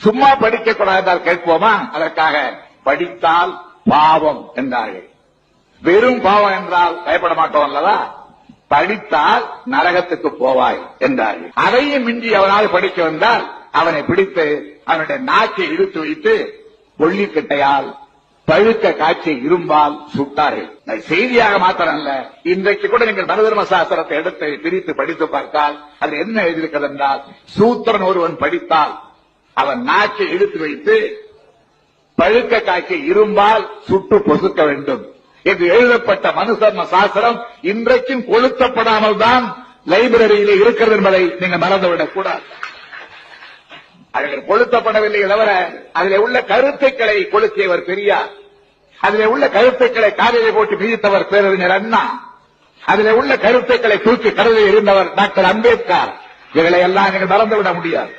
சும்மா படிக்க கூடாது என்றால் கேட்போமா? அதற்காக படித்தால் பாவம் என்றார்கள். வெறும் பாவம் என்றால் பயப்பட மாட்டோம் அல்லவா? படித்தால் நரகத்துக்கு போவாய் என்றார்கள். அதையும் மிஞ்சி அவனால் படிக்க வந்தால் அவனை பிடித்து அவனுடைய நாக்கை இழுத்து வைத்து கொள்ளிக்கட்டையால் பழுக்க காட்சி இரும்பால் சுட்டார்கள். செய்தியாக மாத்திரம் அல்ல, இன்றைக்கு கூட நீங்கள் மனுதர்ம சாஸ்திரத்தை எடுத்து பிரித்து படித்து பார்த்தால் அது என்ன எழுதியிருக்கிறது என்றால், சூத்திரன் ஒருவன் படித்தால் அவன் நாக்கை இழுத்து வைத்து பழுக்க காட்சி இரும்பால் சுட்டு பொசுக்க வேண்டும் என்று எழுதப்பட்ட மனுதர்ம சாஸ்திரம் இன்றைக்கும் கொளுத்தப்படாமல் தான் லைப்ரரியிலே இருக்கிறது என்பதை நீங்கள் மறந்துவிடக் கூடாது. அதில் கொளுத்தப்படவில்லை தவிர அதில் உள்ள கருத்துக்களை கொளுத்தியவர் பெரியார், அதில் உள்ள கருத்துக்களை காலிலே போட்டு மிதித்தவர் பேரறிஞர் அண்ணா, அதில் உள்ள கருத்துக்களை தூக்கி கடலில் இருந்தவர் டாக்டர் அம்பேத்கர். இவர்களை எல்லாம் நீங்கள் மறந்துவிட முடியாது.